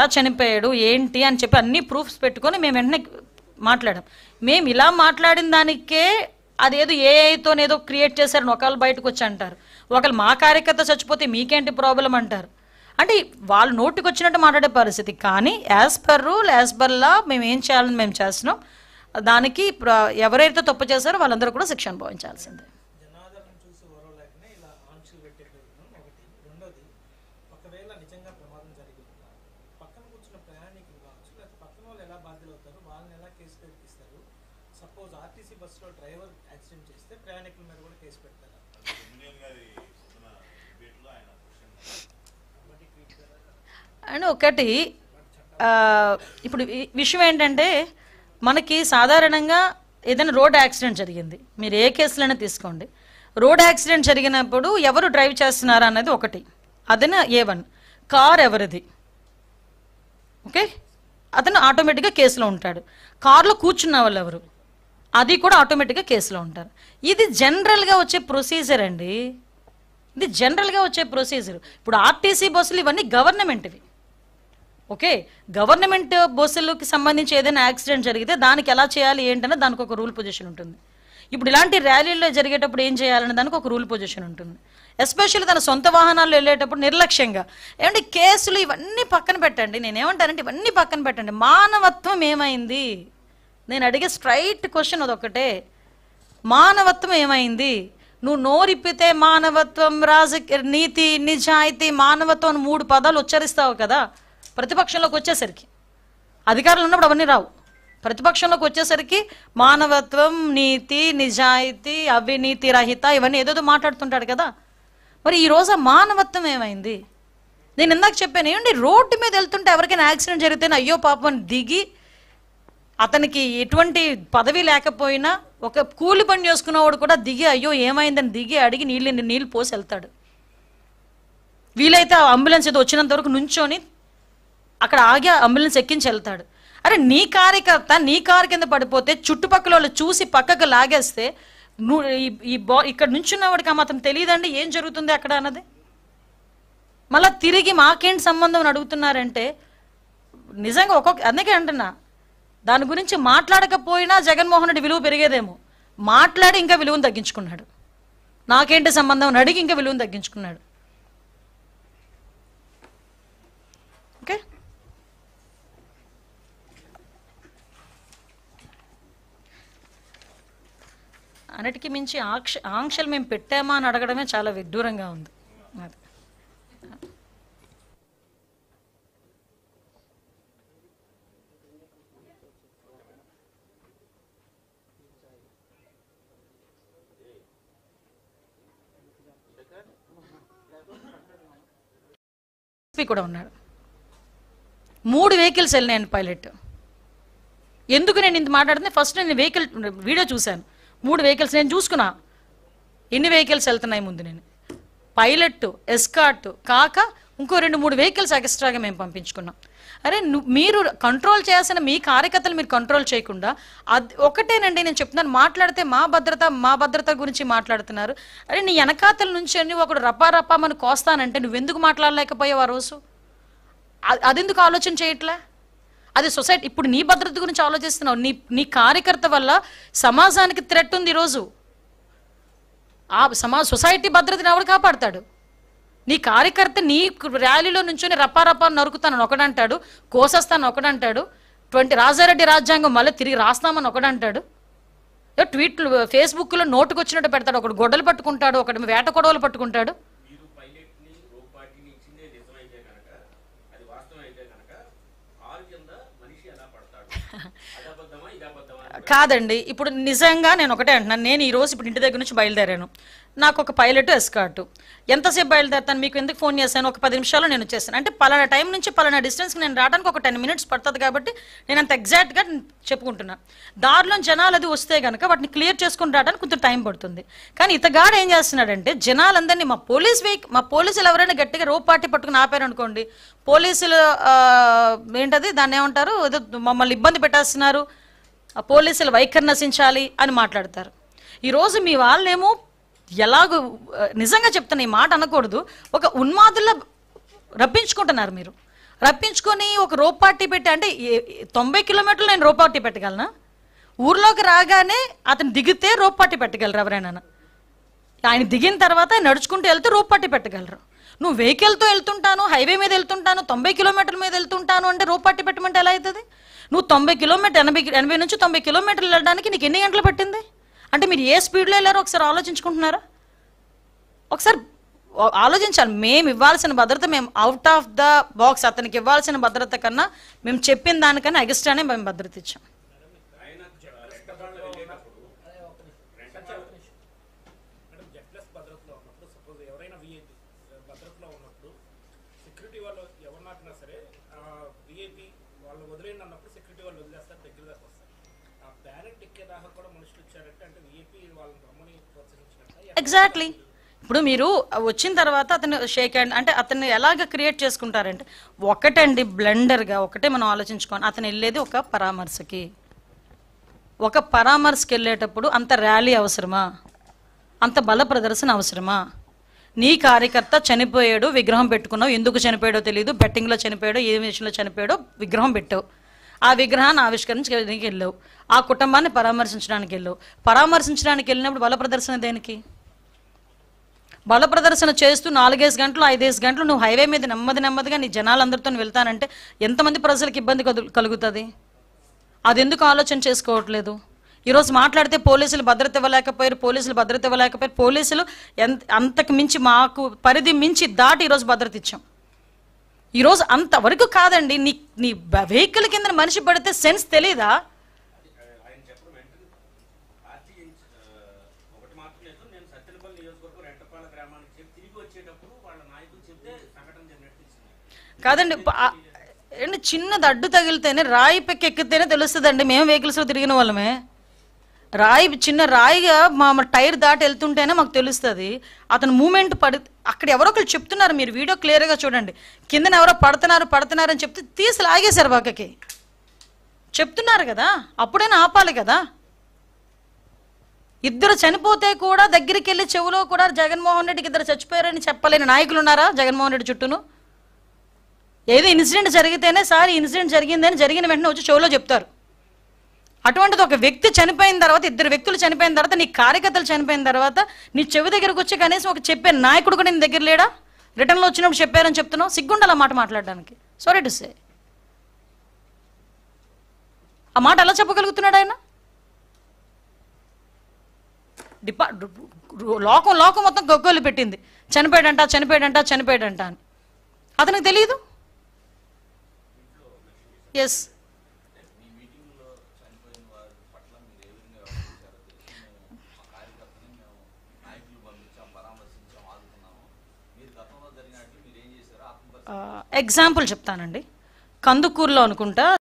ఎట్లా చనిపోయాడు ఏంటి అని చెప్పి అన్ని ప్రూఫ్స్ పెట్టుకొని మేము వెంటనే మాట్లాడాం. మేము ఇలా మాట్లాడిన దానికే అదేదో ఏఐతోనేదో క్రియేట్ చేశారని ఒకళ్ళు బయటకు వచ్చి అంటారు, ఒకళ్ళు మా కార్యకర్త చచ్చిపోతే మీకేంటి ప్రాబ్లం అంటారు. అంటే వాళ్ళు నోటికి వచ్చినట్టు మాట్లాడే పరిస్థితి. కానీ as per rule as per law మేము ఏం చేయాలని మేము చేస్తున్నాం. దానికి ఎవరైతే తప్పు చేశారో వాళ్ళందరూ కూడా శిక్ష అనుభవించాల్సిందే. అండ్ ఒకటి ఇప్పుడు విషయం ఏంటంటే మనకి సాధారణంగా ఏదైనా రోడ్ యాక్సిడెంట్ జరిగింది, మీరు ఏ కేసులైనా తీసుకోండి, రోడ్ యాక్సిడెంట్ జరిగినప్పుడు ఎవరు డ్రైవ్ చేస్తున్నారా అన్నది ఒకటి, అదైనా A1 కార్ ఎవరిది, ఓకే, అతను ఆటోమేటిక్గా కేసులో ఉంటాడు. కార్లో కూర్చున్న వాళ్ళు ఎవరు, అది కూడా ఆటోమేటిక్గా కేసులో ఉంటారు. ఇది జనరల్గా వచ్చే ప్రొసీజర్ అండి, ఇది జనరల్గా వచ్చే ప్రొసీజర్. ఇప్పుడు ఆర్టీసీ బస్సులు ఇవన్నీ గవర్నమెంట్వి, ఓకే, గవర్నమెంట్ బస్సులకి సంబంధించి ఏదైనా యాక్సిడెంట్ జరిగితే దానికి ఎలా చేయాలి ఏంటనే దానికి ఒక రూల్ పొజిషన్ ఉంటుంది. ఇప్పుడు ఇలాంటి ర్యాలీల్లో జరిగేటప్పుడు ఏం చేయాలనే దానికి ఒక రూల్ పొజిషన్ ఉంటుంది. ఎస్పెషల్లీ తన సొంత వాహనాల్లో వెళ్ళేటప్పుడు నిర్లక్ష్యంగా ఏమంటే కేసులు ఇవన్నీ పక్కన పెట్టండి. నేనేమంటానంటే ఇవన్నీ పక్కన పెట్టండి, మానవత్వం ఏమైంది? నేను అడిగే స్ట్రైట్ క్వశ్చన్ అదొక్కటే, మానవత్వం ఏమైంది? నువ్వు నోరిప్పితే మానవత్వం, నీతి, నిజాయితీ, మానవత్వం 3 పదాలు ఉచ్చరిస్తావు కదా. ప్రతిపక్షంలోకి వచ్చేసరికి, అధికారులు ఉన్నప్పుడు అవన్నీ రావు. ప్రతిపక్షంలోకి వచ్చేసరికి మానవత్వం, నీతి, నిజాయితీ, అవినీతి రహిత ఇవన్నీ ఏదేదో మాట్లాడుతుంటాడు కదా. మరి ఈరోజు మానవత్వం ఏమైంది? నేను ఇందాక చెప్పాను, ఏమండి రోడ్డు మీద వెళ్తుంటే ఎవరికైనా యాక్సిడెంట్ జరిగితేనే అయ్యో పాపం దిగి, అతనికి ఎటువంటి పదవి లేకపోయినా ఒక కూలి పని చేసుకున్నవాడు కూడా దిగి అయ్యో ఏమైందని దిగి అడిగి నీళ్ళు పోసి వెళ్తాడు. వీలైతే అంబులెన్స్ ఏదో వచ్చినంత వరకు నుంచొని అక్కడ ఆగి అంబులెన్స్ ఎక్కించి వెళ్తాడు. అరే నీ కార్యకర్త నీ కారు కింద పడిపోతే చుట్టుపక్కల వాళ్ళు చూసి పక్కకు లాగేస్తే ఇక్కడ నుంచున్నవాడికి మాత్రం తెలియదండి ఏం జరుగుతుంది అక్కడ అన్నది. మళ్ళీ తిరిగి మాకేంటి సంబంధం అని అడుగుతున్నారంటే నిజంగా అందుకే అంటున్నా, దాని గురించి మాట్లాడకపోయినా జగన్మోహన్ రెడ్డి విలువ పెరిగేదేమో, మాట్లాడి ఇంకా విలువను తగ్గించుకున్నాడు. నాకేంటి సంబంధం అని అడిగి ఇంకా విలువను తగ్గించుకున్నాడు. ఓకే, అన్నిటికీ మించి ఆంక్షలు మేము పెట్టామా అని అడగడమే చాలా విడ్డూరంగా ఉంది. కూడా ఉన్నాడు. 3 వెహికల్స్ వెళ్ళినాయండి పైలట్. ఎందుకు నేను ఇంత మాట్లాడుతున్నా, ఫస్ట్ నేను వెహికల్ వీడియో చూశాను. 3 వెహికల్స్ నేను చూసుకున్నా ఎన్ని వెహికల్స్ వెళ్తున్నాయి ముందు. నేను పైలట్, ఎస్కార్ట్ కాక ఇంకో 2-3 వెహికల్స్ ఎక్స్ట్రాగా మేము పంపించుకున్నాం. అరే మీరు కంట్రోల్ చేయాల్సిన మీ కార్యకర్తలు మీరు కంట్రోల్ చేయకుండా అది ఒకటేనండి నేను చెప్తున్నాను. మాట్లాడితే మా భద్రత గురించి మాట్లాడుతున్నారు. అరే నీ వెనకాతల నుంచి అన్ని ఒకడు రప్పా మన కోస్తానంటే నువ్వెందుకు మాట్లాడలేకపోయావు ఆ రోజు? అదెందుకు ఆలోచన చేయట్లే? అది సొసైటీ ఇప్పుడు నీ భద్రత గురించి ఆలోచిస్తున్నావు. నీ కార్యకర్త వల్ల సమాజానికి థ్రెట్ ఉంది ఈరోజు. ఆ సొసైటీ భద్రతని ఎవరు కాపాడతాడు? నీ కార్యకర్త నీ ర్యాలీలో నుంచొని రప్పా నరుకుతానని ఒకడంటాడు, కోసేస్తాను ఒకడంటాడు, రాజారెడ్డి రాజ్యాంగం మళ్ళీ తిరిగి రాస్తామని ఒకడంటాడు, ట్వీట్లు ఫేస్బుక్లో నోటుకొచ్చినట్టు పెడతాడు, ఒకడు గొడ్డలు పట్టుకుంటాడు, ఒకటి వేట కొడవలు పట్టుకుంటాడు. కాదండి, ఇప్పుడు నిజంగా నేను ఒకటే అంటున్నాను. నేను ఈరోజు ఇప్పుడు ఇంటి దగ్గర నుంచి బయలుదేరాను. నాకు ఒక పైలట్, ఎస్కార్ట్. ఎంతసేపు బయలుదేరుతాను? మీకు ఎందుకు ఫోన్ చేశాను? ఒక 10 నిమిషాల్లో నేను వచ్చేస్తాను. అంటే పలానా టైం నుంచి పలానా డిస్టెన్స్కి నేను రావడానికి ఒక 10 మినిట్స్ పడుతుంది. కాబట్టి నేను అంత ఎగ్జాక్ట్గా చెప్పుకుంటున్నాను. దారిలో జనాలు అది వస్తే కనుక వాటిని క్లియర్ చేసుకుని రావడానికి కొంచెం టైం పడుతుంది. కానీ ఇతగాడు ఏం చేస్తున్నాడంటే జనాలందరినీ మా పోలీసులు ఎవరైనా గట్టిగా రోప్ పార్టీ పట్టుకుని ఆపారు అనుకోండి, పోలీసులు ఏంటది దాన్ని ఏమంటారు, ఏదో మమ్మల్ని ఇబ్బంది పెట్టేస్తున్నారు, పోలీసుల వైఖరి నశించాలి అని మాట్లాడతారు. ఈరోజు మీ వాళ్ళేమో ఎలాగో నిజంగా చెప్తున్నా, ఈ మాట అనకూడదు, ఒక ఉన్మాదుల్లో రప్పించుకుంటున్నారు మీరు. రప్పించుకొని ఒక రోప్ పార్టీ పెట్టి, అంటే 90 కిలోమీటర్లు నేను రోప్ పార్టీ పెట్టగలనా? ఊర్లోకి రాగానే అతను దిగితే రోప్ పార్టీ పెట్టగలరు ఎవరైనా? ఆయన దిగిన తర్వాత ఆయన నడుచుకుంటూ వెళ్తే రోప్ పార్టీ పెట్టగలరు. నువ్వు వెహికల్తో వెళ్తుంటాను, హైవే మీద వెళ్తుంటాను, 90 కిలోమీటర్ల మీద వెళ్తుంటాను అంటే రోప్ పార్టీ పెట్టమంటే ఎలా అవుతుంది? నువ్వు 90 కిలోమీటర్ 80 నుంచి 90 కిలోమీటర్లు వెళ్ళడానికి నీకు ఎన్ని గంటలు పట్టింది? అంటే మీరు ఏ స్పీడ్లో వెళ్ళారో ఒకసారి ఆలోచించుకుంటున్నారా? ఒకసారి ఆలోచించాలి. మేము ఇవ్వాల్సిన భద్రత, మేము అవుట్ ఆఫ్ ద బాక్స్ అతనికి ఇవ్వాల్సిన భద్రత కన్నా మేము చెప్పిన దానికన్నా ఎగస్ట్రానే మేము భద్రత ఇచ్చాం. ఎగ్జాక్ట్లీ. ఇప్పుడు మీరు వచ్చిన తర్వాత అతను షేక్ హ్యాండ్ అంటే అతన్ని ఎలాగ క్రియేట్ చేసుకుంటారంటే, ఒకటండి బ్లెండర్గా ఒకటే మనం ఆలోచించుకోండి. అతను వెళ్ళేది ఒక పరామర్శకి. ఒక పరామర్శకి వెళ్ళేటప్పుడు అంత ర్యాలీ అవసరమా? అంత బల ప్రదర్శన అవసరమా? నీ కార్యకర్త చనిపోయాడు, విగ్రహం పెట్టుకున్నావు, ఎందుకు చనిపోయాడో తెలియదు, బెట్టింగ్లో చనిపోయాడో ఏ విషయంలో చనిపోయాడో విగ్రహం పెట్టావు, ఆ విగ్రహాన్ని ఆవిష్కరించడానికి వెళ్ళావు, ఆ కుటుంబాన్ని పరామర్శించడానికి వెళ్ళావు. పరామర్శించడానికి వెళ్ళినప్పుడు బల ప్రదర్శన దేనికి? బల ప్రదర్శన చేస్తూ 4 గంటలు 5 గంటలు నువ్వు హైవే మీద నెమ్మదిగా నీ జనాలందరితో వెళ్తానంటే ఎంతమంది ప్రజలకు ఇబ్బంది కలుగుతుంది? అది ఎందుకు ఆలోచన చేసుకోవట్లేదు? ఈరోజు మాట్లాడితే పోలీసులు భద్రత ఇవ్వలేకపోయారు, పోలీసులు అంతకు మించి మాకు పరిధి మించి దాటి ఈరోజు భద్రత ఇచ్చాం. ఈరోజు అంతవరకు కాదండి. నీ వెహికల్ కింద మనిషి పడితే సెన్స్ తెలీదా? కాదండి, చిన్నది అడ్డు తగిలితేనే, రాయి పెక్కి ఎక్కితేనే తెలుస్తుందండి. మేము వెహికల్స్లో తిరిగిన వాళ్ళమే. చిన్న రాయిగా మా టైర్ దాటి వెళ్తుంటేనే మాకు తెలుస్తుంది. అతను మూమెంట్ అక్కడ ఎవరో ఒకరు చెప్తున్నారు, మీరు వీడియో క్లియర్గా చూడండి, కిందన ఎవరో పడుతున్నారు అని చెప్తే తీసి లాగేశారు పక్కకి. చెప్తున్నారు కదా, అప్పుడైనా ఆపాలి కదా. ఇద్దరు చనిపోతే కూడా దగ్గరికి వెళ్ళి చెవులో కూడా జగన్మోహన్ రెడ్డికి ఇద్దరు చచ్చిపోయారని చెప్పలేని నాయకులు ఉన్నారా జగన్మోహన్ రెడ్డి చుట్టూను? ఏదో ఇన్సిడెంట్ జరిగితేనే సార్ ఈ ఇన్సిడెంట్ జరిగిందని జరిగిన వెంటనే వచ్చి షోలో చెప్తారు. అటువంటిది ఒక వ్యక్తి చనిపోయిన తర్వాత, 2 వ్యక్తులు చనిపోయిన తర్వాత, నీ కార్యకర్తలు చనిపోయిన తర్వాత నీ చెవి దగ్గరకు వచ్చి కనీసం ఒక చెప్పే నాయకుడు కూడా నీ దగ్గర లేడా? రిటర్న్లో వచ్చినప్పుడు చెప్పారని చెప్తున్నావు, సిగ్గుండాలి ఆ మాట మాట్లాడడానికి. Sorry to say. ఆ మాట ఎలా చెప్పగలుగుతున్నాడు ఆయన? లోకం మొత్తం గొగ్గోలు పెట్టింది, చనిపోయాడంట అని. అతనికి తెలియదు. ఎస్, ఎగ్జాంపుల్ చెప్తానండి. కందుకూరులో అనుకుంటా